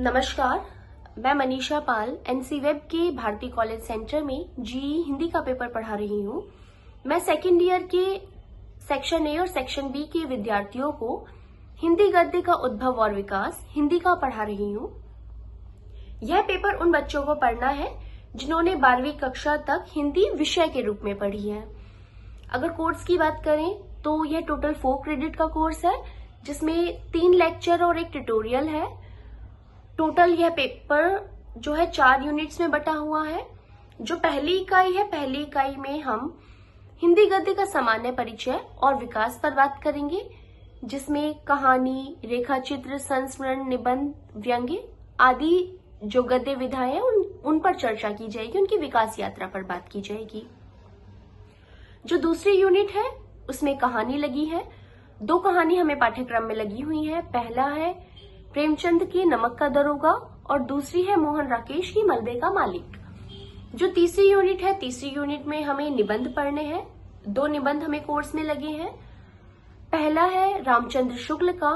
नमस्कार, मैं मनीषा पाल NC web के भारती कॉलेज सेंटर में जीई हिंदी का पेपर पढ़ा रही हूँ। मैं सेकेंड ईयर के सेक्शन ए और सेक्शन बी के विद्यार्थियों को हिंदी गद्य का उद्भव और विकास हिंदी का पढ़ा रही हूँ। यह पेपर उन बच्चों को पढ़ना है जिन्होंने 12वीं कक्षा तक हिंदी विषय के रूप में पढ़ी है। अगर कोर्स की बात करें तो यह टोटल 4 क्रेडिट का कोर्स है, जिसमें 3 लेक्चर और 1 ट्यूटोरियल है। टोटल यह पेपर जो है 4 यूनिट्स में बटा हुआ है। जो पहली इकाई है, पहली इकाई में हम हिंदी गद्य का सामान्य परिचय और विकास पर बात करेंगे, जिसमें कहानी, रेखाचित्र, संस्मरण, निबंध, व्यंग्य आदि जो गद्य विधाएं हैं उन पर चर्चा की जाएगी, उनकी विकास यात्रा पर बात की जाएगी। जो दूसरी यूनिट है उसमें कहानी लगी है। 2 कहानी हमें पाठ्यक्रम में लगी हुई है। पहला है प्रेमचंद की नमक का दरोगा और दूसरी है मोहन राकेश की मलबे का मालिक। जो तीसरी यूनिट है, तीसरी यूनिट में हमें निबंध पढ़ने हैं। 2 निबंध हमें कोर्स में लगे हैं। पहला है रामचंद्र शुक्ल का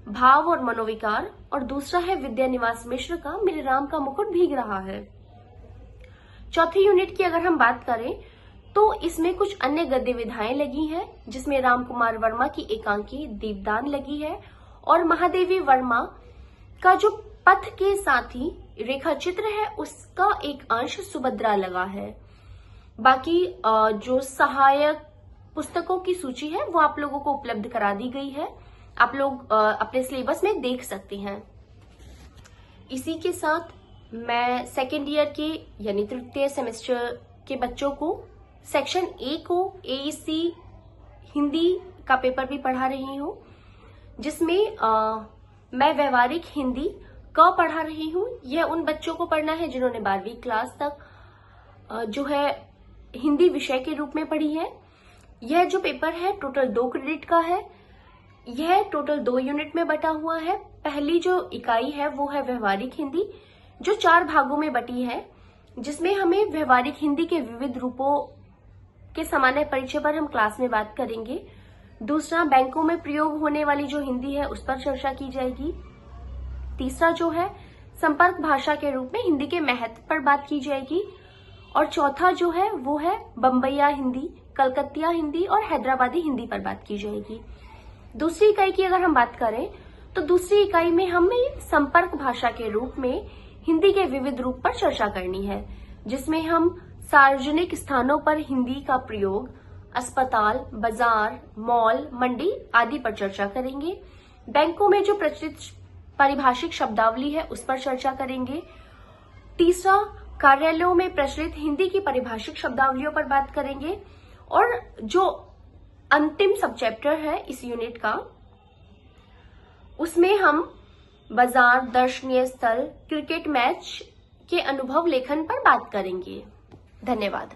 भाव और मनोविकार और दूसरा है विद्यानिवास मिश्र का मेरे राम का मुकुट भीग रहा है। चौथी यूनिट की अगर हम बात करें तो इसमें कुछ अन्य गद्य विधाएं लगी हैं, जिसमें राम कुमार वर्मा की एकांकी दीपदान लगी है और महादेवी वर्मा का जो पथ के साथी रेखाचित्र है उसका एक अंश सुभद्रा लगा है। बाकी जो सहायक पुस्तकों की सूची है वो आप लोगों को उपलब्ध करा दी गई है, आप लोग अपने सिलेबस में देख सकते हैं। इसी के साथ मैं सेकेंड ईयर के यानी तृतीय सेमेस्टर के बच्चों को सेक्शन ए को एईसी हिंदी का पेपर भी पढ़ा रही हूँ, जिसमें मैं व्यवहारिक हिंदी क पढ़ा रही हूँ। यह उन बच्चों को पढ़ना है जिन्होंने 12वीं क्लास तक जो है हिंदी विषय के रूप में पढ़ी है। यह जो पेपर है टोटल 2 क्रेडिट का है। यह टोटल 2 यूनिट में बटा हुआ है। पहली जो इकाई है वो है व्यवहारिक हिंदी, जो 4 भागों में बटी है, जिसमें हमें व्यवहारिक हिंदी के विविध रूपों के सामान्य परिचय पर हम क्लास में बात करेंगे। दूसरा, बैंकों में प्रयोग होने वाली जो हिंदी है उस पर चर्चा की जाएगी। तीसरा जो है संपर्क भाषा के रूप में हिंदी के महत्व पर बात की जाएगी। और चौथा जो है वो है बम्बईया हिंदी, कलकत्तिया हिंदी और हैदराबादी हिंदी पर बात की जाएगी। दूसरी इकाई की अगर हम बात करें तो दूसरी इकाई में हमें संपर्क भाषा के रूप में हिंदी के विविध रूप पर चर्चा करनी है, जिसमें हम सार्वजनिक स्थानों पर हिंदी का प्रयोग, अस्पताल, बाजार, मॉल, मंडी आदि पर चर्चा करेंगे। बैंकों में जो प्रचलित पारिभाषिक शब्दावली है उस पर चर्चा करेंगे। तीसरा, कार्यालयों में प्रचलित हिंदी की पारिभाषिक शब्दावलियों पर बात करेंगे। और जो अंतिम सब चैप्टर है इस यूनिट का, उसमें हम बाजार, दर्शनीय स्थल, क्रिकेट मैच के अनुभव लेखन पर बात करेंगे। धन्यवाद।